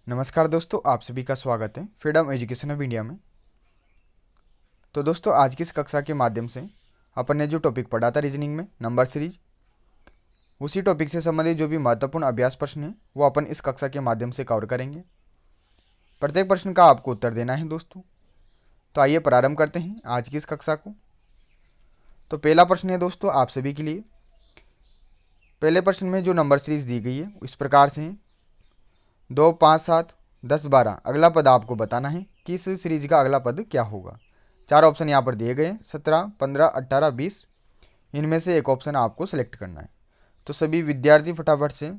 नमस्कार दोस्तों, आप सभी का स्वागत है फ्रीडम एजुकेशन ऑफ इंडिया में। तो दोस्तों, आज की इस कक्षा के माध्यम से अपन ने जो टॉपिक पढ़ा था रीजनिंग में नंबर सीरीज, उसी टॉपिक से संबंधित जो भी महत्वपूर्ण अभ्यास प्रश्न है वो अपन इस कक्षा के माध्यम से कवर करेंगे। प्रत्येक प्रश्न का आपको उत्तर देना है दोस्तों। तो आइए प्रारंभ करते हैं आज की इस कक्षा को। तो पहला प्रश्न है दोस्तों आप सभी के लिए। पहले प्रश्न में जो नंबर सीरीज दी गई है इस प्रकार से है 2, 5, 7, 10, 12। अगला पद आपको बताना है कि इस सीरीज का अगला पद क्या होगा। चार ऑप्शन यहाँ पर दिए गए हैं 17, 15, 18, 20। इनमें से एक ऑप्शन आपको सेलेक्ट करना है। तो सभी विद्यार्थी फटाफट से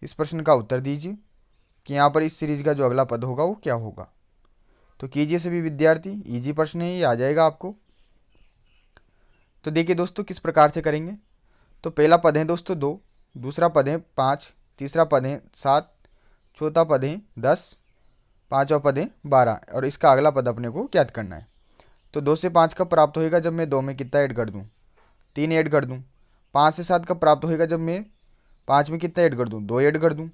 इस प्रश्न का उत्तर दीजिए कि यहाँ पर इस सीरीज का जो अगला पद होगा वो क्या होगा। तो कीजिए सभी विद्यार्थी, इजी प्रश्न है ये, आ जाएगा आपको। तो देखिए दोस्तों किस प्रकार से करेंगे। तो पहला पद है दोस्तों 2, दूसरा पद है 5, तीसरा पद है 7, चौथा पद है 10, पाँचवा पद है 12 और इसका अगला पद अपने को ज्ञात करना है। तो 2 से 5 कब प्राप्त होएगा जब मैं 2 में कितना ऐड कर दूँ, 3 ऐड कर दूँ। 5 से 7 कब प्राप्त होएगा जब मैं 5 में कितना ऐड कर दूँ, 2 ऐड कर दूँ।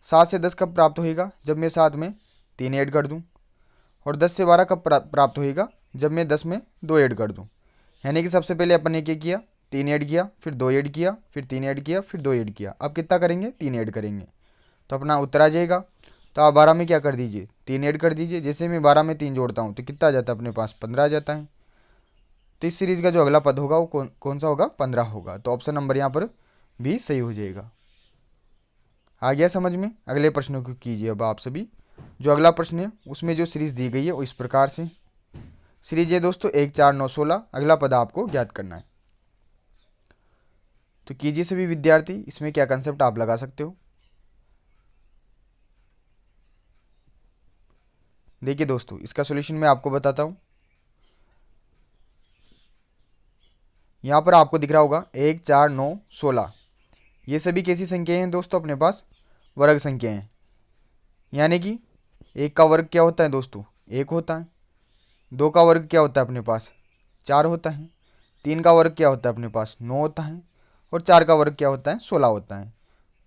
7 से 10 कब प्राप्त होएगा जब मैं 7 में 3 ऐड कर दूँ। और 10 से 12 कब प्राप्त होएगा जब मैं 10 में 2 ऐड कर दूँ। यानी कि सबसे पहले अपन ने क्या किया, 3 ऐड किया, फिर 2 ऐड किया, फिर 3 ऐड किया, फिर 2 ऐड किया। अब कितना करेंगे, 3 ऐड करेंगे तो अपना उत्तर आ जाएगा। तो आप 12 में क्या कर दीजिए, 3 ऐड कर दीजिए। जैसे मैं 12 में 3 जोड़ता हूँ तो कितना आ जाता है अपने पास, 15 आ जाता है। तो इस सीरीज का जो अगला पद होगा वो कौन सा होगा, 15 होगा। तो ऑप्शन नंबर यहाँ पर भी सही हो जाएगा। आ गया समझ में। अगले प्रश्नों को कीजिए अब आप सभी। जो अगला प्रश्न है उसमें जो सीरीज दी गई है वो इस प्रकार से सीरीज है दोस्तों 1, 4, 9, 16। अगला पद आपको ज्ञात करना है। तो कीजिए सभी विद्यार्थी, इसमें क्या कंसेप्ट आप लगा सकते हो। देखिए दोस्तों इसका सॉल्यूशन मैं आपको बताता हूँ। यहाँ पर आपको दिख रहा होगा 1, 4, 9, 16। ये सभी कैसी संख्याएं हैं दोस्तों, अपने पास वर्ग संख्याएं हैं। यानी कि 1 का वर्ग क्या होता है दोस्तों, 1 होता है। 2 का वर्ग क्या होता है अपने पास, 4 होता है। 3 का वर्ग क्या होता है अपने पास, 9 होता है। और 4 का वर्ग क्या होता है, 16 होता है।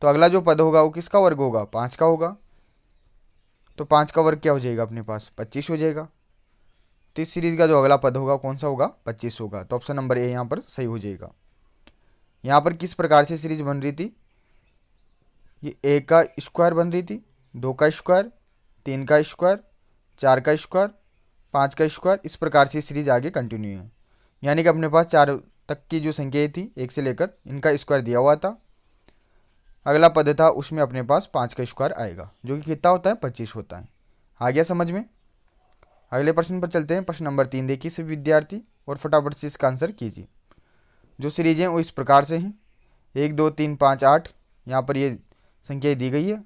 तो अगला जो पद होगा वो किसका वर्ग होगा, 5 का होगा। तो 5 का वर्ग क्या हो जाएगा अपने पास, 25 हो जाएगा। तो इस सीरीज का जो अगला पद होगा कौन सा होगा, 25 होगा। तो ऑप्शन नंबर ए यहाँ पर सही हो जाएगा। यहाँ पर किस प्रकार से सीरीज बन रही थी, ये 1 का स्क्वायर बन रही थी, 2 का स्क्वायर, 3 का स्क्वायर, 4 का स्क्वायर, 5 का स्क्वायर। इस प्रकार से सीरीज आगे कंटिन्यू है। यानी कि अपने पास 4 तक की जो संख्याएं थी 1 से लेकर, इनका स्क्वायर दिया हुआ था। अगला पद था उसमें अपने पास 5 का स्क्वायर आएगा जो कि कितना होता है, 25 होता है। आ गया समझ में। अगले प्रश्न पर चलते हैं। प्रश्न नंबर 3 देखिए सभी विद्यार्थी और फटाफट से इसका आंसर कीजिए। जो सीरीज हैं वो इस प्रकार से हैं 1, 2, 3, 5, 8। यहाँ पर ये संख्याएं दी गई है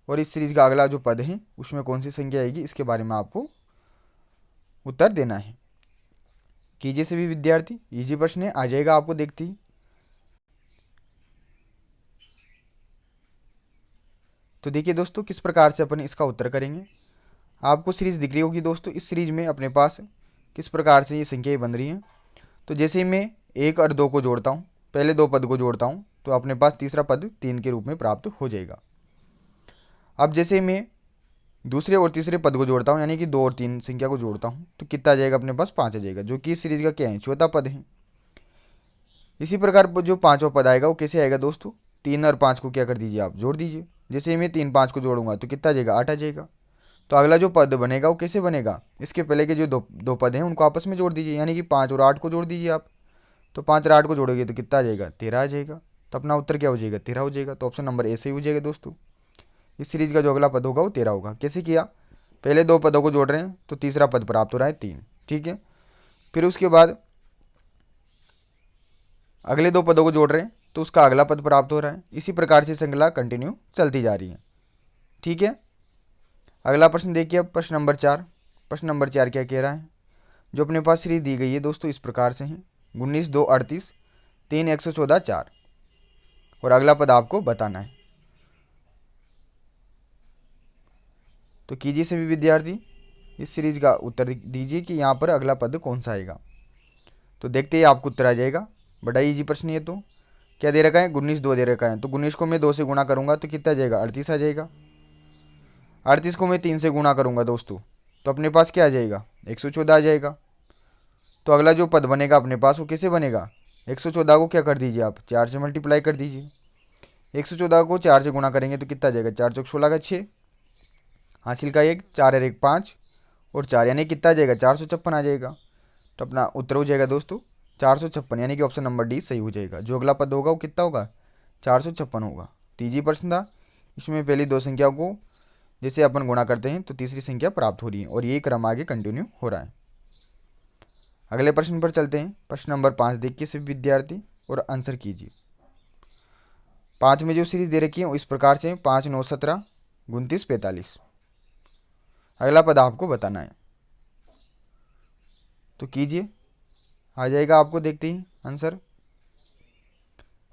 और इस सीरीज का अगला जो पद है उसमें कौन सी संख्या आएगी इसके बारे में आपको उत्तर देना है। कीजिए सभी विद्यार्थी, इजी प्रश्न है, आ जाएगा आपको देखते ही। तो देखिए दोस्तों किस प्रकार से अपन इसका उत्तर करेंगे। आपको सीरीज दिख रही होगी दोस्तों। इस सीरीज में अपने पास किस प्रकार से ये संख्याएं बन रही हैं। तो जैसे ही मैं 1 और 2 को जोड़ता हूँ, पहले 2 पद को जोड़ता हूँ तो अपने पास तीसरा पद 3 के रूप में प्राप्त हो जाएगा। अब जैसे ही मैं दूसरे और तीसरे पद को जोड़ता हूँ यानी कि 2 और 3 संख्या को जोड़ता हूँ तो कितना आ जाएगा अपने पास, 5 आ जाएगा जो कि इस सीरीज का क्या है, चौथा पद है। इसी प्रकार जो पांचवा पद आएगा वो कैसे आएगा दोस्तों, 3 और 5 को क्या कर दीजिए आप, जोड़ दीजिए। जैसे ही मैं 3, 5 को जोड़ूंगा तो कितना आ जाएगा, 8 आ जाएगा। तो अगला जो पद बनेगा वो कैसे बनेगा, इसके पहले के जो दो पद हैं उनको आपस में जोड़ दीजिए। यानी कि 5 और 8 को जोड़ दीजिए आप। तो 5 और 8 को जोड़ोगे तो कितना आ जाएगा, 13 आ जाएगा। तो अपना उत्तर क्या हो जाएगा, 13 हो जाएगा। तो ऑप्शन नंबर ए सही हो जाएगा दोस्तों। इस सीरीज का जो अगला पद होगा वो 13 होगा। कैसे किया, पहले 2 पदों को जोड़ रहे हैं तो तीसरा पद प्राप्त हो रहा है 3, ठीक है। फिर उसके बाद अगले 2 पदों को जोड़ रहे हैं तो उसका अगला पद प्राप्त हो रहा है। इसी प्रकार से श्रृंखला कंटिन्यू चलती जा रही है, ठीक है। अगला प्रश्न देखिए अब प्रश्न नंबर 4। प्रश्न नंबर 4 क्या कह रहा है। जो अपने पास सीरीज दी गई है दोस्तों इस प्रकार से है 19, 2, 38, 3, 114, 4 और अगला पद आपको बताना है। तो कीजिए सभी विद्यार्थी, इस सीरीज का उत्तर दीजिए कि यहाँ पर अगला पद कौन सा आएगा। तो देखते ही आपको उत्तर आ जाएगा। बड़ा इजी प्रश्न है। तो क्या दे रखा है, 19, 2 दे रखा है। तो 19 को मैं 2 से गुणा करूंगा तो कितना आ जाएगा, 38 आ जाएगा। 38 को मैं 3 से गुणा करूँगा दोस्तों, तो अपने पास क्या आ जाएगा, 114 आ जाएगा। तो अगला जो पद बनेगा अपने पास वो कैसे बनेगा, 114 को क्या कर दीजिए आप, 4 से मल्टीप्लाई कर दीजिए। 114 को 4 से गुणा करेंगे तो कितना आ जाएगा, 4 चौक 16 का 6, हासिल का 1, 4 और 1 5 और 4 यानी कितना आ जाएगा, 456 आ जाएगा। तो अपना उत्तर हो जाएगा दोस्तों 456, यानी कि ऑप्शन नंबर डी सही हो जाएगा। जो अगला पद होगा वो कितना होगा, 456 होगा। तीसरी प्रश्न था, इसमें पहली दो संख्याओं को जैसे अपन गुणा करते हैं तो तीसरी संख्या प्राप्त हो रही है और यही क्रम आगे कंटिन्यू हो रहा है। अगले प्रश्न पर चलते हैं। प्रश्न नंबर 5 देखिए सभी विद्यार्थी और आंसर कीजिए। 5 में जो सीरीज दे रखी है इस प्रकार से 5 9 17 29 45। अगला पद आपको बताना है, तो कीजिए, आ जाएगा आपको देखते ही आंसर।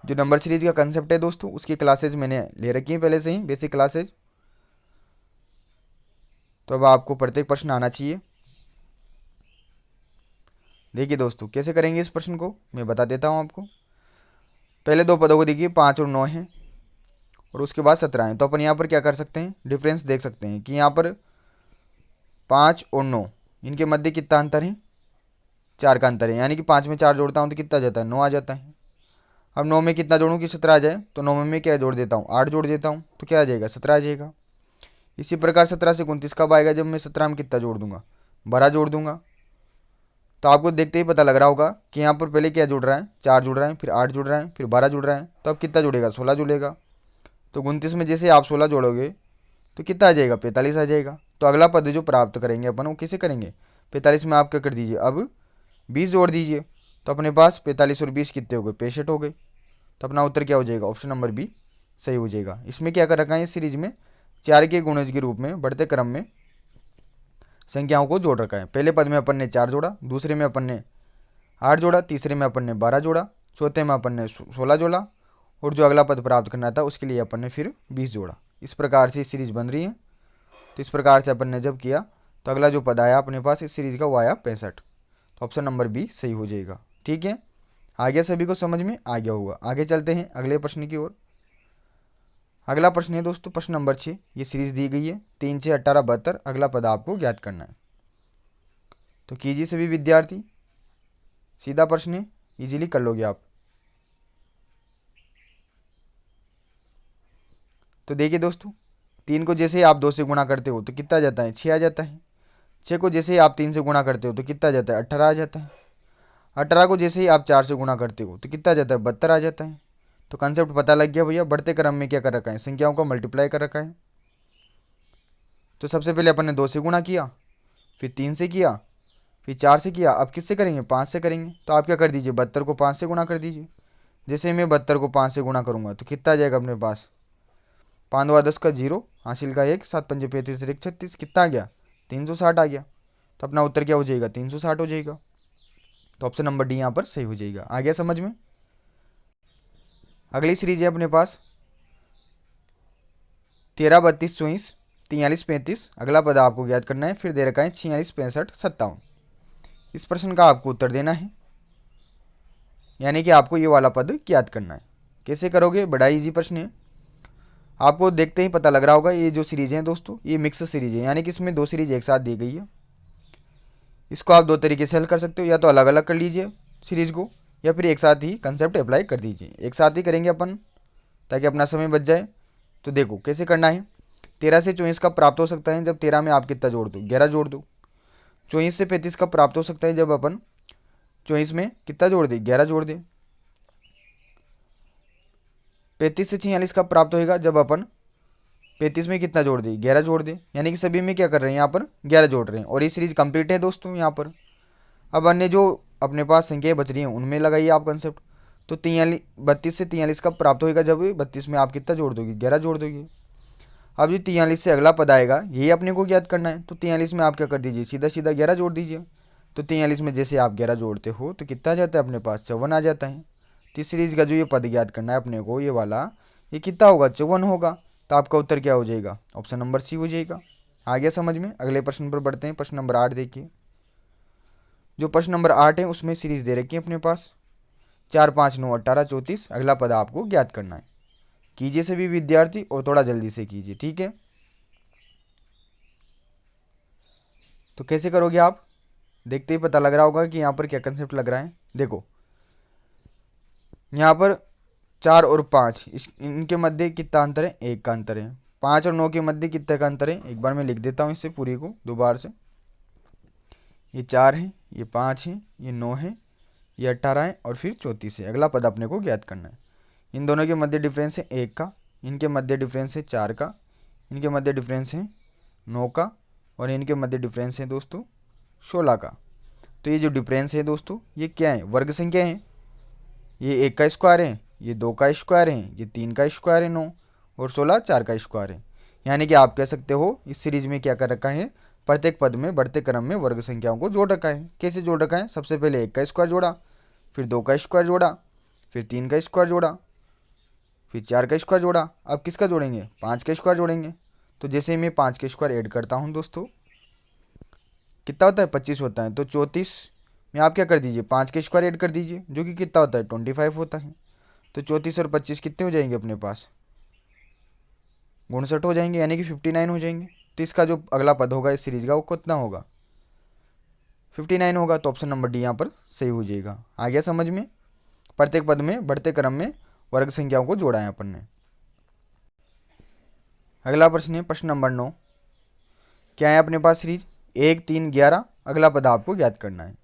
जो नंबर सीरीज का कंसेप्ट है दोस्तों उसकी क्लासेज मैंने ले रखी है पहले से ही, बेसिक क्लासेज। तो अब आपको प्रत्येक प्रश्न आना चाहिए। देखिए दोस्तों कैसे करेंगे इस प्रश्न को मैं बता देता हूँ आपको। पहले दो पदों को देखिए 5 और 9 हैं और उसके बाद 17 हैं। तो अपन यहाँ पर क्या कर सकते हैं, डिफरेंस देख सकते हैं कि यहाँ पर 5 और 9 इनके मध्य कितना अंतर है, 4 का अंतर है। यानी कि 5 में 4 जोड़ता हूँ तो कितना आ जाता है, 9 आ जाता है। अब 9 में कितना जोड़ूँ कि 17 आ जाए, तो 9 में मैं क्या जोड़ देता हूँ, 8 जोड़ देता हूँ, तो क्या आ जाएगा, 17 आ जाएगा। इसी प्रकार 17 से 29 कब आएगा, जब मैं 17 में कितना जोड़ दूंगा, 12 जोड़ दूंगा। तो आपको देखते ही पता लग रहा होगा कि यहाँ पर पहले क्या जुड़ रहा है, 4 जुड़ रहा है, फिर 8 जुड़ रहा है, फिर 12 जुड़ रहा है, तो अब कितना जुड़ेगा, 16 जुड़ेगा। तो 29 में जैसे आप 16 जोड़ोगे तो कितना आ जाएगा, 45 आ जाएगा। तो अगला पद जो प्राप्त करेंगे अपन वो कैसे करेंगे, 45 में आप क्या कर दीजिए, अब 20 जोड़ दीजिए। तो अपने पास 45 और 20 कितने हो गए, 65 हो गए। तो अपना उत्तर क्या हो जाएगा, ऑप्शन नंबर बी सही हो जाएगा। इसमें क्या कर रखा है इस सीरीज में, 4 के गुणज के रूप में बढ़ते क्रम में संख्याओं को जोड़ रखा है। पहले पद में अपन ने 4 जोड़ा, दूसरे में अपन ने 8 जोड़ा, तीसरे में अपन ने 12 जोड़ा, चौथे में अपन ने 16 जोड़ा और जो अगला पद प्राप्त करना था उसके लिए अपन ने फिर 20 जोड़ा। इस प्रकार से सीरीज बन रही है। तो इस प्रकार से अपन ने जब किया तो अगला जो पद आया अपने पास इस सीरीज का वो आया 65। तो ऑप्शन नंबर बी सही हो जाएगा। ठीक है, आ गया, सभी को समझ में आ गया होगा। आगे चलते हैं अगले प्रश्न की ओर। अगला प्रश्न है दोस्तों प्रश्न नंबर 6। ये सीरीज दी गई है 3 6 18 72। अगला पद आपको ज्ञात करना है। तो कीजिए सभी विद्यार्थी, सीधा प्रश्न है, इजीली कर लोगे आप। तो देखिए दोस्तों 3 को जैसे ही आप 2 से गुणा करते हो तो कितना आ जाता है, 6 आ जाता है। 6 को जैसे ही आप 3 से गुणा करते हो तो कितना आ जाता है, 18 आ जाता है। 18 को जैसे ही आप 4 से गुणा करते हो तो कितना आ जाता है, 72 आ जाता है। तो कंसेप्ट पता लग गया भैया, बढ़ते क्रम में क्या कर रखा है, संख्याओं को मल्टीप्लाई कर रखा है। तो सबसे पहले अपन ने 2 से गुणा किया, फिर 3 से किया, फिर 4 से किया, अब किससे करेंगे, 5 से करेंगे। तो आप क्या कर दीजिए, 72 को 5 से गुणा कर दीजिए। जैसे मैं 72 को 5 से गुणा करूँगा तो कितना आ जाएगा अपने पास, 5 2 10 का 0, हासिल का 1, 7 5 35 1 36, कितना आ गया, 360 आ गया। तो अपना उत्तर क्या हो जाएगा, 360 हो जाएगा। तो ऑप्शन नंबर डी यहाँ पर सही हो जाएगा। आ गया समझ में। अगली सीरीज है अपने पास 13 32 24 43 35। अगला पद आपको ज्ञात करना है। फिर दे रखा है 46 65 57। इस प्रश्न का आपको उत्तर देना है, यानी कि आपको ये वाला पद ज्ञात करना है। कैसे करोगे, बड़ा इजी प्रश्न है। आपको देखते ही पता लग रहा होगा ये जो सीरीज है दोस्तों ये मिक्स सीरीज है, यानी कि इसमें 2 सीरीज एक साथ दी गई है। इसको आप 2 तरीके से हल कर सकते हो, या तो अलग अलग कर लीजिए सीरीज को, या फिर एक साथ ही कंसेप्ट अप्लाई कर दीजिए। एक साथ ही करेंगे अपन ताकि अपना समय बच जाए। तो देखो कैसे करना है। 13 से 24 कब प्राप्त हो सकता है, जब 13 में आप कितना जोड़ दो, 11 जोड़ दो। 24 से 35 कब प्राप्त हो सकता है, जब अपन 24 में कितना जोड़ दे, 11 जोड़ दे। 35 से 46 कब प्राप्त होएगा, जब अपन 35 में कितना जोड़ दे, 11 जोड़ दे। यानी कि सभी में क्या कर रहे हैं, यहाँ पर 11 जोड़ रहे हैं और ये सीरीज कंप्लीट है दोस्तों यहाँ पर। अब अन्य जो अपने पास संख्याएं बच रही हैं उनमें लगाइए आप कंसेप्ट। तो 32 से 43 कब प्राप्त होएगा, जब 32 में आप कितना जोड़ दोगे, 11 जोड़ दोगे। अब जो 43 से अगला पद आएगा यही अपने को ज्ञात करना है। तो 43 में आप क्या कर दीजिए, सीधा सीधा 11 जोड़ दीजिए। तो 43 में जैसे आप 11 जोड़ते हो तो कितना आ जाता है अपने पास, 54 आ जाता है। तो इस सीरीज का जो ये पद ज्ञात करना है अपने को, ये वाला, ये कितना होगा, 54 होगा। तो आपका उत्तर क्या हो जाएगा, ऑप्शन नंबर सी हो जाएगा। आ गया समझ में। अगले प्रश्न पर बढ़ते हैं। प्रश्न नंबर 8 देखिए। जो प्रश्न नंबर 8 है उसमें सीरीज दे रखी है अपने पास 4 5 9 18 34। अगला पद आपको ज्ञात करना है। कीजिए सभी विद्यार्थी और थोड़ा जल्दी से कीजिए, ठीक है। तो कैसे करोगे आप, देखते ही पता लग रहा होगा कि यहाँ पर क्या कंसेप्ट लग रहा है। देखो यहाँ पर 4 और 5 इनके मध्य कितना अंतर है, 1 का अंतर है। 5 और 9 के मध्य कितने का अंतर है, एक बार मैं लिख देता हूँ इससे पूरी को दोबारा से। ये 4 है, ये 5 है, ये 9 है, ये 18 है और फिर 34 है। अगला पद अपने को ज्ञात करना है। इन दोनों के मध्य डिफरेंस है 1 का, इनके मध्य डिफरेंस है 4 का, इनके मध्य डिफरेंस है 9 का और इनके मध्य डिफरेंस है दोस्तों 16 का। तो ये जो डिफरेंस है दोस्तों ये क्या है, वर्ग संख्या है। ये 1 का स्क्वायर है, ये 2 का स्क्वायर है, ये 3 का स्क्वायर है 9 और 16 4 का स्क्वायर है। यानी कि आप कह सकते हो इस सीरीज में क्या कर रखा है, प्रत्येक पद में बढ़ते क्रम में वर्ग संख्याओं को जोड़ रखा है। कैसे जोड़ रखा है, सबसे पहले 1 का स्क्वायर जोड़ा, फिर 2 का स्क्वायर जोड़ा, फिर 3 का स्क्वायर जोड़ा, फिर 4 का स्क्वायर जोड़ा। अब किसका जोड़ेंगे, 5 का स्क्वायर जोड़ेंगे। तो जैसे मैं 5 के स्क्वायर ऐड करता हूँ दोस्तों, कितना होता है, 25 होता है। तो 34 में आप क्या कर दीजिए, 5 के स्क्वायर ऐड कर दीजिए, जो कि कितना होता है, 25 होता है। तो 34 और 25 कितने हो जाएंगे अपने पास, 59 हो जाएंगे, यानी कि 59 हो जाएंगे। तो इसका जो अगला पद होगा इस सीरीज का वो कितना होगा, 59 होगा। तो ऑप्शन नंबर डी यहाँ पर सही हो जाएगा। आ गया समझ में, प्रत्येक पद में बढ़ते क्रम में वर्ग संख्याओं को जोड़ा है अपन ने। अगला प्रश्न है प्रश्न नंबर 9। क्या है अपने पास सीरीज 1 3 11, अगला पद आपको ज्ञात करना है।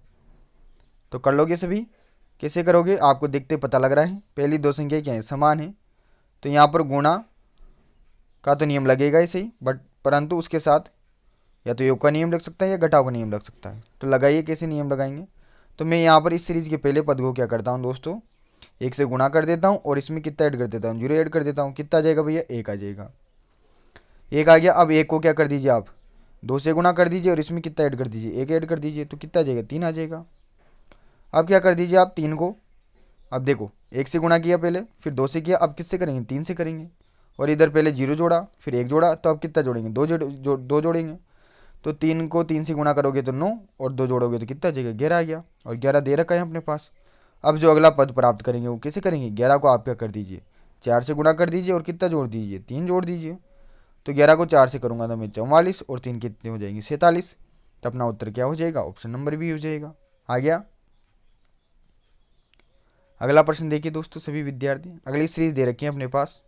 तो कर लोगे सभी, कैसे करोगे आपको देखते पता लग रहा है। पहली दो संख्या क्या है, समान है, तो यहाँ पर गुणा का तो नियम लगेगा ही सही, बट परंतु उसके साथ या तो योग का नियम लग सकता है या घटाव का नियम लग सकता है। तो लगाइए कैसे नियम लगाएंगे। तो मैं यहाँ पर इस सीरीज के पहले पद को क्या करता हूँ दोस्तों, 1 से गुणा कर देता हूँ और इसमें कितना ऐड कर देता हूँ, 0 ऐड कर देता हूँ। कितना आ जाएगा भैया, 1 आ जाएगा। 1 आ गया। अब 1 को क्या कर दीजिए आप, 2 से गुणा कर दीजिए और इसमें कितना ऐड कर दीजिए, 1 ऐड कर दीजिए। तो कितना आ जाएगा, 3 आ जाएगा। अब क्या कर दीजिए आप 3 को, अब देखो 1 से गुणा किया पहले, फिर 2 से किया, अब किससे करेंगे, 3 से करेंगे। और इधर पहले 0 जोड़ा फिर 1 जोड़ा, तो अब कितना जोड़ेंगे, 2 जोड़ेंगे। तो 3 को 3 से गुणा करोगे तो 9 और 2 जोड़ोगे तो कितना आ जाएगा, 11 आ गया। और 11 दे रखा है अपने पास। अब जो अगला पद प्राप्त करेंगे वो कैसे करेंगे, 11 को आप क्या कर दीजिए, 4 से गुणा कर दीजिए और कितना जोड़ दीजिए, 3 जोड़ दीजिए। तो 11 को 4 से करूँगा तो मैं 44 और 3 कितने हो जाएंगे, 47। तो अपना उत्तर क्या हो जाएगा, ऑप्शन नंबर बी हो जाएगा। आ गया। अगला प्रश्न देखिए दोस्तों सभी विद्यार्थी, अगली सीरीज दे रखी है अपने पास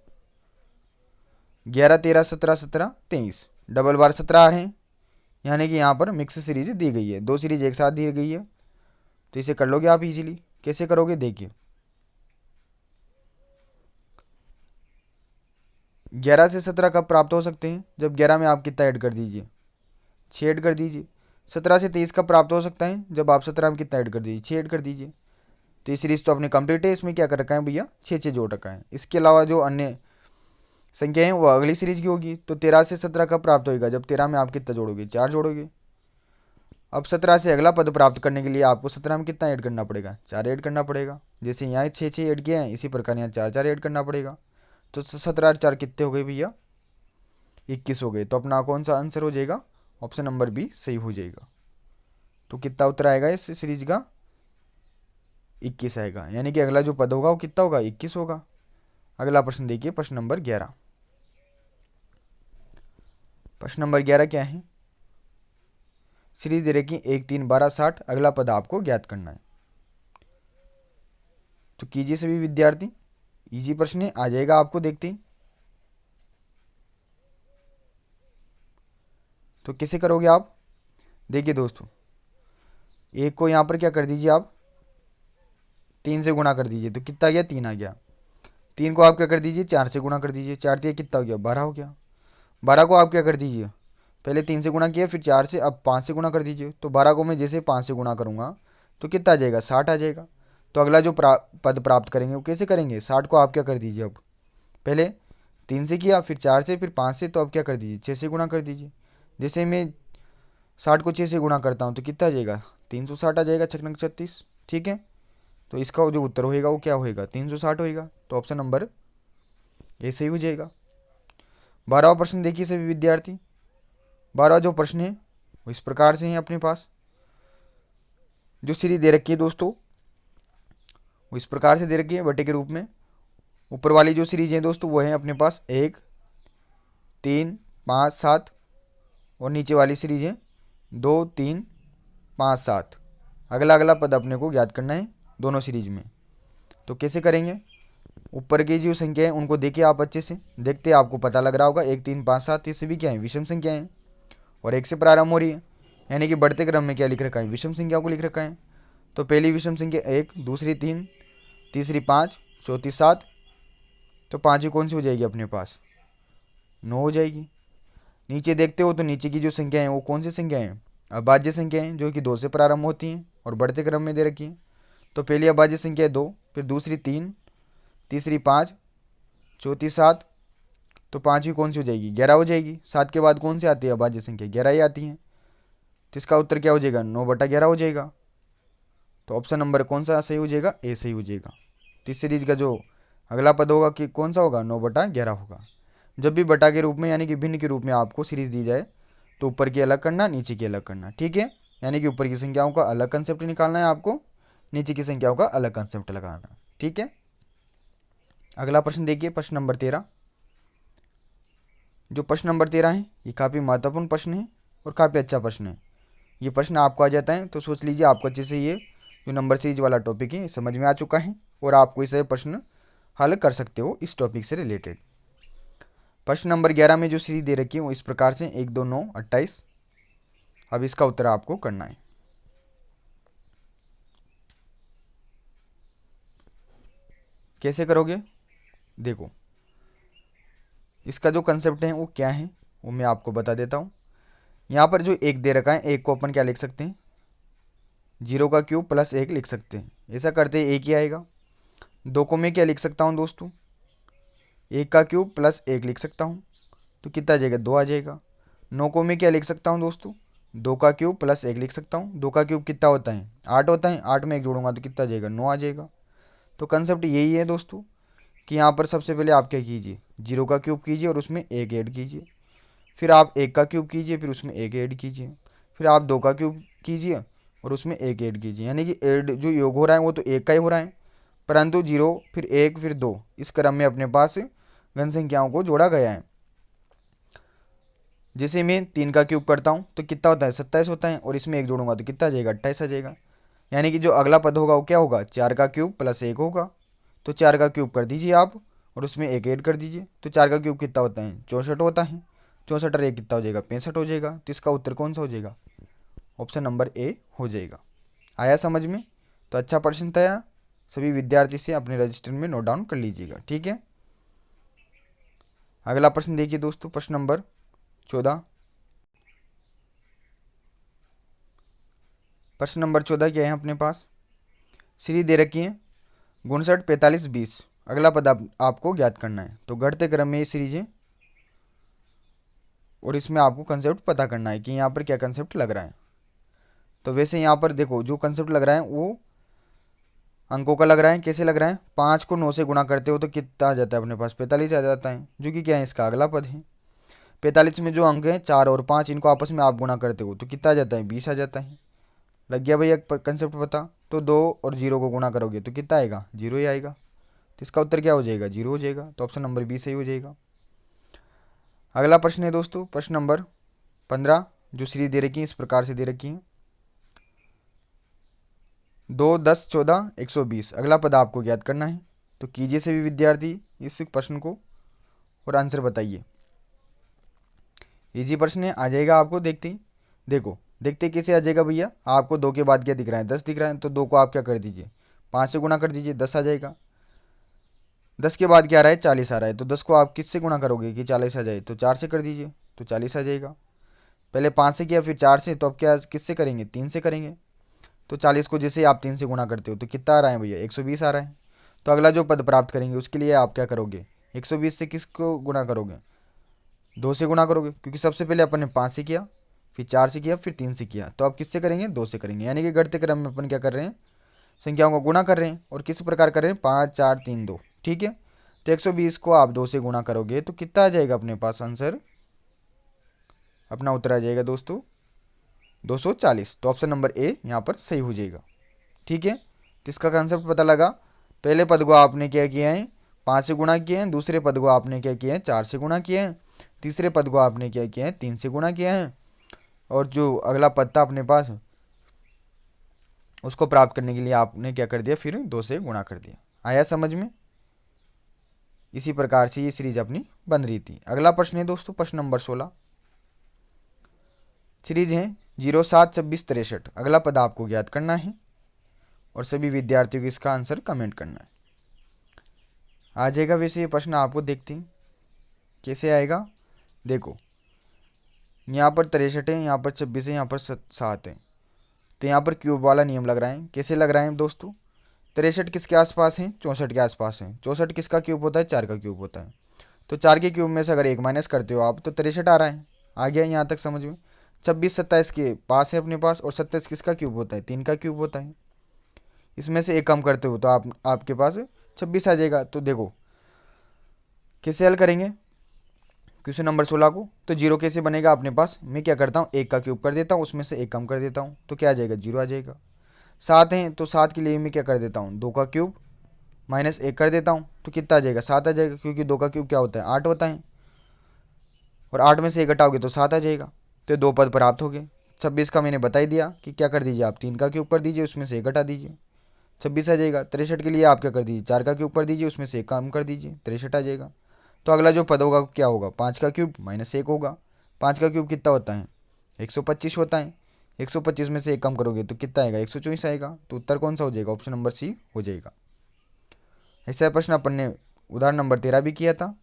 11 13 17 17 23, डबल बार 17 आ रहे हैं। यानी कि यहाँ पर मिक्स सीरीज दी गई है, दो सीरीज एक साथ दी गई है। तो इसे कर लोगे आप इजीली। कैसे करोगे देखिए, 11 से 17 कब प्राप्त हो सकते हैं, जब 11 में आप कितना ऐड कर दीजिए, 6 ऐड कर दीजिए। 17 से 23 कब प्राप्त हो सकता है, जब आप 17 में कितना ऐड कर दीजिए, 6 ऐड कर दीजिए। तो ये सीरीज तो अपनी कंप्लीट है, इसमें क्या कर रखा है भैया, 6 जोड़ रखा है। इसके अलावा जो अन्य संख्या है वो अगली सीरीज की होगी। तो 13 से 17 कब प्राप्त होगा, जब 13 में आप कितना जोड़ोगे, 4 जोड़ोगे। अब 17 से अगला पद प्राप्त करने के लिए आपको 17 में कितना ऐड करना पड़ेगा, 4 ऐड करना पड़ेगा। जैसे यहाँ 6 ऐड किया है, इसी प्रकार यहाँ 4 4 ऐड करना पड़ेगा। तो 17 और 4 कितने हो गए भैया, 21 हो गए। तो अपना कौन सा आंसर हो जाएगा, ऑप्शन नंबर बी सही हो जाएगा। तो कितना उत्तर आएगा इस सीरीज का, 21 आएगा। यानी कि अगला जो पद होगा वो कितना होगा, 21 होगा। अगला प्रश्न देखिए प्रश्न नंबर 11। प्रश्न नंबर 11 क्या है, सीरीज दे रखी 1 3 12 60, अगला पद आपको ज्ञात करना है। तो कीजिए सभी विद्यार्थी, इजी प्रश्न है, आ जाएगा आपको देखते ही। तो कैसे करोगे आप देखिए दोस्तों, 1 को यहाँ पर क्या कर दीजिए आप, 3 से गुणा कर दीजिए। तो कितना आ गया, 3 आ गया। 3 को आप क्या कर दीजिए, 4 से गुणा कर दीजिए। 4 से कितना हो गया, 12 हो गया। 12 को आप क्या कर दीजिए, पहले 3 से गुणा किया फिर 4 से, अब 5 से गुणा कर दीजिए। तो 12 को मैं जैसे 5 से गुणा करूँगा तो कितना आ जाएगा, 60 आ जाएगा। तो अगला जो पद प्राप्त करेंगे वो कैसे करेंगे, 60 को आप क्या कर दीजिए, अब पहले 3 से किया फिर 4 से फिर 5 से, तो अब क्या कर दीजिए, 6 से गुणा कर दीजिए। जैसे मैं 60 को 6 से गुणा करता हूँ तो कितना आ जाएगा, 360 आ जाएगा, 6 नंग 36। ठीक है, तो इसका जो उत्तर होएगा वो क्या होएगा, 360 होएगा। तो ऑप्शन नंबर ए सही हो जाएगा। 12वां प्रश्न देखिए सभी विद्यार्थी, 12वां जो प्रश्न है वो इस प्रकार से है अपने पास। जो सीरीज दे रखी है दोस्तों वो इस प्रकार से दे रखी है बटे के रूप में। ऊपर वाली जो सीरीज है दोस्तों वो है अपने पास 1 3 5 7, और नीचे वाली सीरीज है 2 3 5 7, अगला अगला पद अपने को ज्ञात करना है दोनों सीरीज में। तो कैसे करेंगे, ऊपर की जो संख्या है उनको देखिए आप अच्छे से, देखते आपको पता लग रहा होगा 1 3 5 7 ये सभी क्या है, विषम संख्या है और 1 से प्रारंभ हो रही है, यानी कि बढ़ते क्रम में क्या लिख रखा है, विषम संख्या को लिख रखा है। तो पहली विषम संख्या 1, दूसरी 3, तीसरी 5, चौथी 7, तो 5 कौन सी हो जाएगी अपने पास, 9 हो जाएगी। नीचे देखते हो तो नीचे की जो संख्या है वो कौन सी संख्या है, अभाज्य संख्या है जो कि 2 से प्रारंभ होती हैं और बढ़ते क्रम में दे रखी है। तो पहली अभाज्य संख्या है 2, फिर दूसरी 3, तीसरी 5, चौथी 7, तो 5वीं कौन सी हो जाएगी, 11 हो जाएगी। 7 के बाद कौन सी आती है अभाज्य संख्या, 11 ही आती है। तो इसका उत्तर क्या हो जाएगा, 9/11 हो जाएगा। तो ऑप्शन नंबर कौन सा सही हो जाएगा, ए सही हो जाएगा। तो इस सीरीज का जो अगला पद होगा कि कौन सा होगा, 9/11 होगा। जब भी बटा के रूप में यानी कि भिन्न के रूप में आपको सीरीज दी जाए तो ऊपर की अलग करना, नीचे की अलग करना, ठीक है। यानी कि ऊपर की संख्याओं का अलग कंसेप्ट निकालना है आपको, नीचे की संख्याओं का अलग कंसेप्ट लगाना, ठीक है। अगला प्रश्न देखिए, प्रश्न नंबर 13। जो प्रश्न नंबर 13 है ये काफ़ी महत्वपूर्ण प्रश्न है और काफ़ी अच्छा प्रश्न है। ये प्रश्न आपको आ जाता है तो सोच लीजिए आपको अच्छे से ये जो नंबर सीरीज वाला टॉपिक है समझ में आ चुका है और आपको इसे प्रश्न हल कर सकते हो इस टॉपिक से रिलेटेड। प्रश्न नंबर 11 में जो सीरीज दे रखी है वो इस प्रकार से 1 2 9 28। अब इसका उत्तर आपको करना है। कैसे करोगे, देखो इसका जो कंसेप्ट है वो क्या है वो मैं आपको बता देता हूँ। यहाँ पर जो 1 दे रखा है, 1 को अपन क्या लिख सकते हैं, 0 का क्यूब प्लस 1 लिख सकते हैं। ऐसा करते हैं 1 ही आएगा। 2 को मैं क्या लिख सकता हूँ दोस्तों, 1 का क्यूब प्लस 1 लिख सकता हूँ, तो कितना आ जाएगा, 2 आ जाएगा। 9 को मैं क्या लिख सकता हूँ दोस्तों, 2 का क्यूब प्लस 1 लिख सकता हूँ। 2 का क्यूब कितना होता है, 8 होता है। 8 में 1 जोड़ूंगा तो कितना आ जाएगा, 9 आ जाएगा। तो कंसेप्ट यही है दोस्तों कि यहाँ पर सबसे पहले आप क्या कीजिए, 0 का क्यूब कीजिए और उसमें 1 ऐड कीजिए। फिर आप 1 का क्यूब कीजिए, फिर उसमें 1 ऐड कीजिए। फिर आप 2 का क्यूब कीजिए और उसमें 1 ऐड कीजिए। यानी कि ऐड जो योग हो रहा है वो तो 1 का ही हो रहा है, परंतु 0 फिर 1 फिर 2 इस क्रम में अपने पास घन संख्याओं को जोड़ा गया है। जैसे मैं 3 का क्यूब करता हूँ तो कितना होता है, 27 होता है, और इसमें 1 जोड़ूंगा तो कितना आ जाएगा, 28 आ जाएगा। यानी कि जो अगला पद होगा वो क्या होगा, 4 का क्यूब प्लस 1 होगा। तो 4 का क्यूब कर दीजिए आप और उसमें 1 ऐड कर दीजिए। तो 4 का क्यूब कितना होता है, 64 होता है। 64 और 1 कितना हो जाएगा, 65 हो जाएगा। तो इसका उत्तर कौन सा हो जाएगा, ऑप्शन नंबर ए हो जाएगा। आया समझ में, तो अच्छा प्रश्न था, सभी विद्यार्थी से अपने रजिस्टर में नोट डाउन कर लीजिएगा, ठीक है। अगला प्रश्न देखिए दोस्तों, प्रश्न नंबर 14। प्रश्न नंबर 14 क्या है अपने पास, सीरीज दे रखी है 59 45 20, अगला पद आपको ज्ञात करना है। तो घटते क्रम में ये सीरीज है और इसमें आपको कंसेप्ट पता करना है कि यहाँ पर क्या कंसेप्ट लग रहा है। तो वैसे यहाँ पर देखो जो कंसेप्ट लग रहा है वो अंकों का लग रहा है। कैसे लग रहा है, 5 को 9 से गुणा करते हो तो कितना आ जाता है अपने पास, 45 आ जाता है, जो कि क्या है, इसका अगला पद है। 45 में जो अंक है 4 और 5 इनको आपस में आप गुणा करते हो तो कितना आ जाता है, 20 आ जाता है। लग गया भैया कंसेप्ट पता। तो 2 और 0 को गुणा करोगे तो कितना आएगा, 0 ही आएगा। तो इसका उत्तर क्या हो जाएगा, 0 हो जाएगा। तो ऑप्शन नंबर बी सही हो जाएगा। अगला प्रश्न है दोस्तों, प्रश्न नंबर 15। जो सीरीज दे रखी है इस प्रकार से दे रखी है 2 10 14 120, अगला पद आपको ज्ञात करना है। तो कीजिए सभी विद्यार्थी इस प्रश्न को और आंसर बताइए। इजी प्रश्न है, आ जाएगा आपको। देखते ही देखो, देखते कैसे आ जाएगा भैया, आपको 2 के बाद क्या दिख रहा है, 10 दिख रहा है। तो 2 को आप क्या कर दीजिए, 5 से गुणा कर दीजिए, 10 आ जाएगा। 10 के बाद क्या आ रहा है, 40 आ रहा है। तो 10 को आप किससे गुणा करोगे कि 40 आ जाए, तो 4 से कर दीजिए तो 40 आ जाएगा। पहले 5 से किया फिर 4 से, तो अब क्या किससे करेंगे, 3 से करेंगे। तो 40 को जैसे आप 3 से गुणा करते हो तो कितना आ रहा है भैया, 120 आ रहा है। तो अगला जो पद प्राप्त करेंगे उसके लिए आप क्या करोगे, 120 से किसको गुणा करोगे, 2 से गुणा करोगे, क्योंकि सबसे पहले अपन ने 5 से किया, फिर 4 से किया, फिर 3 से किया। तो आप किससे करेंगे, 2 से करेंगे। यानी कि घटते क्रम में अपन क्या कर रहे हैं, संख्याओं को गुणा कर रहे हैं। और किस प्रकार कर रहे हैं, 5 4 3 2, ठीक है। तो 120 को आप 2 से गुणा करोगे तो कितना आ जाएगा अपने पास आंसर, अपना उत्तर आ जाएगा दोस्तों 240। तो ऑप्शन नंबर ए यहाँ पर सही हो जाएगा, ठीक है। तो इसका कंसेप्ट पता लगा। पहले पद को आपने क्या किया है, 5 से गुणा किए हैं। दूसरे पद को आपने क्या किया है, 4 से गुणा किए हैं। तीसरे पद को आपने क्या किया है, 3 से गुणा किया है। और जो अगला पद था अपने पास उसको प्राप्त करने के लिए आपने क्या कर दिया, फिर 2 से गुणा कर दिया। आया समझ में? इसी प्रकार से ये सीरीज अपनी बन रही थी। अगला प्रश्न है दोस्तों प्रश्न नंबर 16। सीरीज है 072663। अगला पद आपको ज्ञात करना है और सभी विद्यार्थियों को इसका आंसर कमेंट करना है। आ जाएगा वैसे ये प्रश्न, आपको देखते हैं कैसे आएगा। देखो यहाँ पर 63 है, यहाँ पर 26 है, यहाँ पर 7 है, तो यहाँ पर क्यूब वाला नियम लग रहा है। कैसे लग रहा है दोस्तों? 63 किसके आसपास है? 64 के आसपास है। 64 किसका क्यूब होता है? 4 का क्यूब होता है। तो 4 के क्यूब में से अगर 1 माइनस करते हो आप तो 63 आ रहा है। आ गया यहाँ तक समझ में? 26 27 के पास है अपने पास, और 27 किसका क्यूब होता है? 3 का क्यूब होता है। इसमें से एक कम करते हो तो आपके पास 26 आ जाएगा। तो देखो कैसे हल करेंगे क्वेश्चन नंबर 16 को। तो जीरो कैसे बनेगा अपने पास? मैं क्या करता हूँ, 1 का क्यूब कर देता हूँ, उसमें से 1 कम कर देता हूँ, तो क्या आ जाएगा? 0 आ जाएगा। 7 है तो 7 के लिए मैं क्या कर देता हूँ, 2 का क्यूब माइनस 1 कर देता हूँ, तो कितना आ जाएगा? 7 आ जाएगा, क्योंकि 2 का क्यूब क्या होता है? 8 होता है, और 8 में से 1 घटाओगे तो 7 आ जाएगा। तो 2 पद प्राप्त हो गए। 26 का मैंने बता ही दिया कि क्या कर दीजिए आप, 3 का क्यूब कर दीजिए, उसमें से 1 घटा दीजिए, 26 आ जाएगा। 63 के लिए आप क्या कर दीजिए, 4 का क्यूब कर दीजिए, उसमें से 1 कम कर दीजिए, 63 आ जाएगा। तो अगला जो पद होगा क्या होगा? 5 का क्यूब माइनस 1 होगा। 5 का क्यूब कितना होता है? 125 होता है। 125 में से 1 कम करोगे तो कितना आएगा? 124 आएगा। तो उत्तर कौन सा हो जाएगा? ऑप्शन नंबर सी हो जाएगा। ऐसा प्रश्न अपन ने उदाहरण नंबर 13 भी किया था।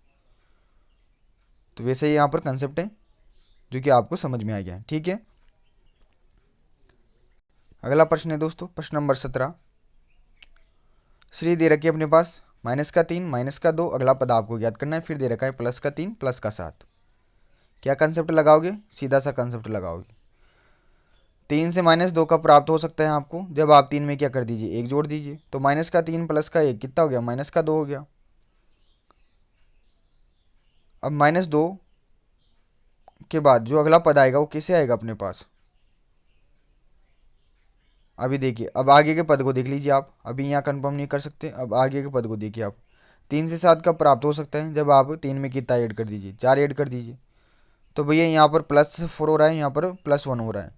तो वैसे ही यहाँ पर कंसेप्ट है जो कि आपको समझ में आ गया है। ठीक है, अगला प्रश्न है दोस्तों प्रश्न नंबर 17। श्री दे रखी है अपने पास -3 -2। अगला पद आपको ज्ञात करना है। फिर दे रखा है +3 +7। क्या कंसेप्ट लगाओगे? सीधा सा कंसेप्ट लगाओगे। 3 से -2 का प्राप्त हो सकता है आपको जब आप 3 में क्या कर दीजिए, 1 जोड़ दीजिए। तो -3 +1 कितना हो गया? -2 हो गया। अब -2 के बाद जो अगला पद आएगा वो कैसे आएगा अपने पास? अभी देखिए, अब आगे के पद को देख लीजिए आप। अभी यहाँ कंफर्म नहीं कर सकते, अब आगे के पद को देखिए आप। 3 से 7 का प्राप्त हो सकता है जब आप 3 में कितना ऐड कर दीजिए, 4 ऐड कर दीजिए। तो भैया यहाँ पर +4 हो रहा है, यहाँ पर +1 हो रहा है।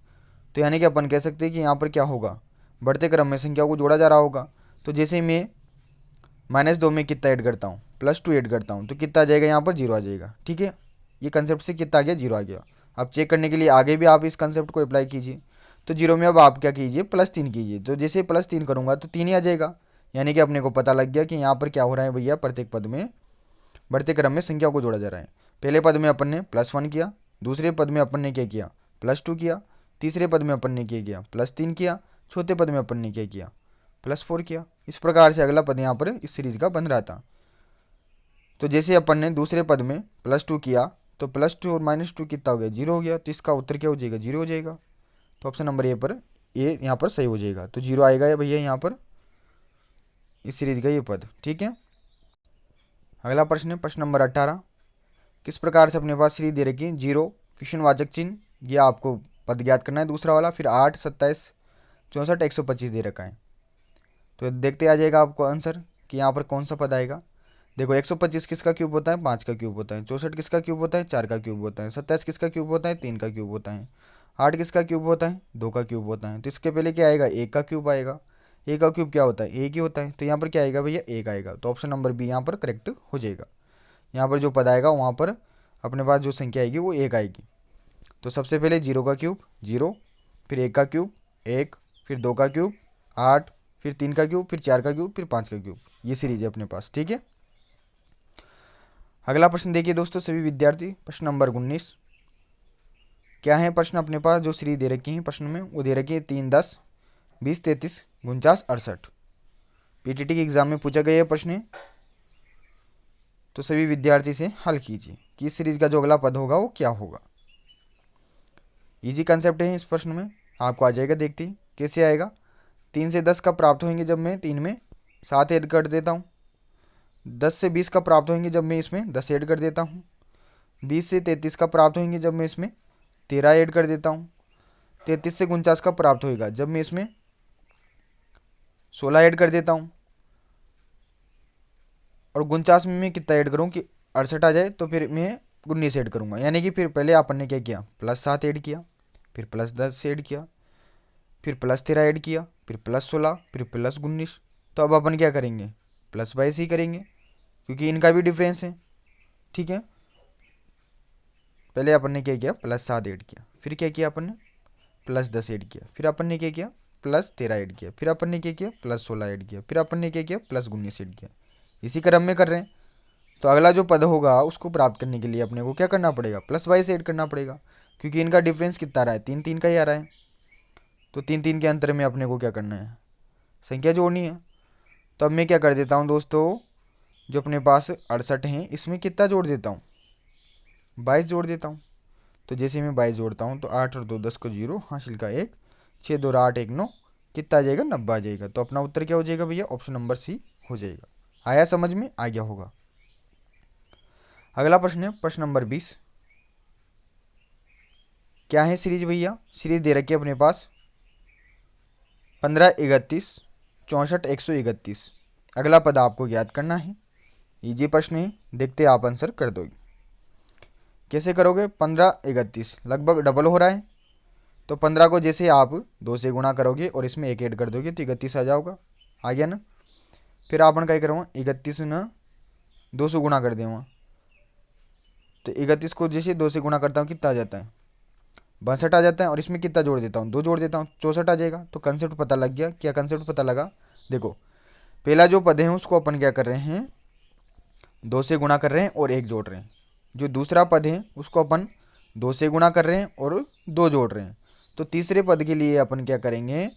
तो यानी कि अपन कह सकते हैं कि यहाँ पर क्या होगा, बढ़ते क्रम में संख्या को जोड़ा जा रहा होगा। तो जैसे मैं -2 में कितना ऐड करता हूँ, +2 ऐड करता हूँ, तो कितना आ जाएगा? यहाँ पर 0 आ जाएगा। ठीक है, ये कंसेप्ट से कितना आ गया? 0 आ गया। अब चेक करने के लिए आगे भी आप इस कंसेप्ट को अप्लाई कीजिए। तो 0 में अब आप क्या कीजिए, +3 कीजिए। तो जैसे +3 करूँगा तो 3 ही आ जाएगा। यानी कि अपने को पता लग गया कि यहाँ पर क्या हो रहा है भैया, प्रत्येक पद में बढ़ते क्रम में संख्या को जोड़ा जा रहा है। पहले पद में अपन ने +1 किया, दूसरे पद में अपन ने क्या किया, +2 किया, तीसरे पद में अपन ने क्या किया, +3 किया, चौथे पद में अपन ने क्या किया, +4 किया। इस प्रकार से अगला पद यहाँ पर इस सीरीज का बन रहा था। तो जैसे अपन ने दूसरे पद में +2 किया तो +2 और -2 कितना हो गया? 0 हो गया। तो इसका उत्तर क्या हो जाएगा? 0 हो जाएगा। तो ऑप्शन नंबर ए यहाँ पर सही हो जाएगा। तो 0 आएगा या भैया यहाँ पर इस सीरीज का ये पद। ठीक है, अगला प्रश्न है प्रश्न नंबर 18। किस प्रकार से अपने पास सीरीज दे रखी है? 0 क्वेश्चनवाचक चिन्ह, ये आपको पद ज्ञात करना है दूसरा वाला। फिर 8 27 64 125 दे रखा है। तो देखते आ जाएगा आपको आंसर कि यहाँ पर कौन सा पद आएगा। देखो 125 किसका क्यूब होता है? 5 का क्यूब होता है। 64 किसका क्यूब होता है? 4 का क्यूब होता है। 27 किसका क्यूब होता है? 3 का क्यूब होता है। 8 किसका क्यूब होता है? 2 का क्यूब होता है। तो इसके पहले क्या आएगा? 1 का क्यूब आएगा। 1 का क्यूब क्या होता है? 1 ही होता है। तो यहाँ पर क्या आएगा भैया? 1 आएगा। तो ऑप्शन नंबर बी यहाँ पर करेक्ट हो जाएगा। यहाँ पर जो पद आएगा वहाँ पर अपने पास जो संख्या आएगी वो 1 आएगी। तो सबसे पहले 0 का क्यूब 0, फिर 1 का क्यूब 1, फिर 2 का क्यूब 8, फिर 3 का क्यूब, फिर 4 का क्यूब, फिर 5 का क्यूब। ये सीरीज है अपने पास। ठीक है, अगला प्रश्न देखिए दोस्तों सभी विद्यार्थी, प्रश्न नंबर 19। क्या है प्रश्न अपने पास? जो सीरीज दे रखी है प्रश्न में वो दे रखी है 3 10 20 33 49 68। पीटीटी के एग्जाम में पूछा गया है प्रश्न है। तो सभी विद्यार्थी से हल कीजिए कि इस सीरीज का जो अगला पद होगा वो क्या होगा। इजी कंसेप्ट है इस प्रश्न में, आपको आ जाएगा। देखते ही कैसे आएगा। 3 से 10 का प्राप्त होंगे जब मैं 3 में 7 ऐड कर देता हूँ। 10 से 20 का प्राप्त होंगे जब मैं इसमें 10 ऐड कर देता हूँ। 20 से 33 का प्राप्त होंगे जब मैं इसमें 13 ऐड कर देता हूँ। 33 से 49 का प्राप्त होएगा जब मैं इसमें 16 ऐड कर देता हूँ। और 49 में मैं कितना ऐड करूँ कि 68 आ जाए, तो फिर मैं 19 ऐड करूँगा। यानी कि फिर पहले अपन ने क्या किया, +7 ऐड किया, फिर +10 से ऐड किया, फिर +13 ऐड किया, फिर +16, फिर +19। तो अब अपन क्या करेंगे, +22 ही करेंगे क्योंकि इनका भी डिफरेंस है। ठीक है, पहले अपन ने क्या किया, +7 ऐड किया, फिर क्या किया अपन ने, +10 ऐड किया, फिर अपन ने क्या किया, +13 ऐड किया, फिर अपन ने क्या किया, +16 ऐड किया, फिर अपन ने क्या किया, +19 ऐड किया। इसी क्रम में कर रहे हैं। तो अगला जो पद होगा उसको प्राप्त करने के लिए अपने को क्या करना पड़ेगा, +22 ऐड करना पड़ेगा क्योंकि इनका डिफरेंस कितना आ रहा है, 3 3 का ही आ रहा है। तो 3 3 के अंतर में अपने को क्या करना है, संख्या जोड़नी है। तो अब मैं क्या कर देता हूँ दोस्तों, जो अपने पास 68 हैं इसमें कितना जोड़ देता हूँ, 22 जोड़ देता हूँ। तो जैसे मैं 22 जोड़ता हूँ तो 8 और 2 10 को 0, हासिल का 1, 6 2 8 1 9, कितना आ जाएगा, 90 आ जाएगा। तो अपना उत्तर क्या हो जाएगा भैया, ऑप्शन नंबर सी हो जाएगा। आया समझ में, आ गया होगा। अगला प्रश्न है प्रश्न नंबर 20। क्या है सीरीज भैया, सीरीज दे रखी है अपने पास 15 31 64 131। अगला पद आपको याद करना है, इजी प्रश्न है, देखते आप आंसर कर दोगे। कैसे करोगे, 15 31 लगभग डबल हो रहा है, तो 15 को जैसे आप 2 से गुणा करोगे और इसमें 1 ऐड कर दोगे तो 31 आ जाओगा, आ गया ना। फिर आपन क्या करूँगा, 31 ना 2 से गुणा कर दूँगा, तो 31 को जैसे 2 से गुणा करता हूँ कितना आ जाता है, 62 आ जाता है। और इसमें कितना जोड़ देता हूँ, 2 जोड़ देता हूँ, 64 आ जाएगा। तो कंसेप्ट पता लग गया, क्या कंसेप्ट पता लगा, देखो पहला जो पद है उसको अपन क्या कर रहे हैं, 2 से गुणा कर रहे हैं और 1 जोड़ रहे हैं। जो दूसरा पद है उसको अपन 2 से गुणा कर रहे हैं और 2 जोड़ रहे हैं। तो तीसरे पद के लिए अपन क्या करेंगे,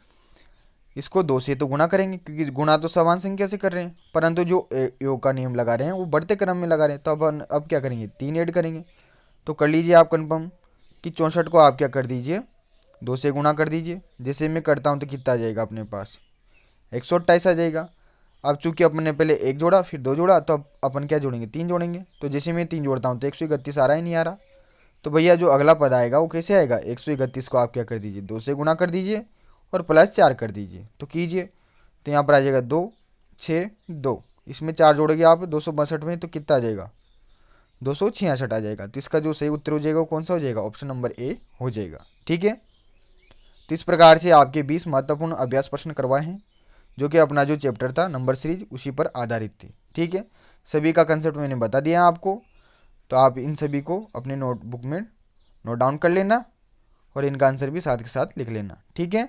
इसको 2 से तो गुणा करेंगे क्योंकि गुणा तो समान संख्या से कर रहे हैं, परंतु जो योग का नियम लगा रहे हैं वो बढ़ते क्रम में लगा रहे हैं। तो अब क्या करेंगे, 3 ऐड करेंगे। तो कर लीजिए आप कन्फर्म कि 64 को आप क्या कर दीजिए, 2 से गुणा कर दीजिए। जैसे मैं करता हूँ तो कितना आ जाएगा अपने पास, 128 आ जाएगा। अब चूंकि अपन ने पहले 1 जोड़ा फिर 2 जोड़ा, तो अब अपन क्या जोड़ेंगे, 3 जोड़ेंगे। तो जैसे मैं 3 जोड़ता हूँ तो 131 आ रहा है, नहीं आ रहा। तो भैया जो अगला पद आएगा वो कैसे आएगा, 131 को आप क्या कर दीजिए, 2 से गुणा कर दीजिए और +4 कर दीजिए। तो कीजिए, तो यहाँ पर आ जाएगा 2 6 2, इसमें 4 जोड़ोगे आप 262 में, तो कितना आ जाएगा, 266 आ जाएगा। तो इसका जो सही उत्तर हो जाएगा वो कौन सा हो जाएगा, ऑप्शन नंबर ए हो जाएगा। ठीक है, तो इस प्रकार से आपके 20 महत्वपूर्ण अभ्यास प्रश्न करवाए हैं, जो कि अपना जो चैप्टर था नंबर सीरीज उसी पर आधारित थी। ठीक है, सभी का कंसेप्ट मैंने बता दिया आपको, तो आप इन सभी को अपने नोटबुक में नोट डाउन कर लेना और इनका आंसर भी साथ के साथ लिख लेना। ठीक है,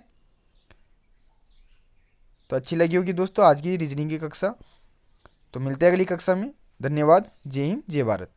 तो अच्छी लगी होगी दोस्तों आज की रीजनिंग की कक्षा। तो मिलते हैं अगली कक्षा में। धन्यवाद, जय हिंद जय भारत।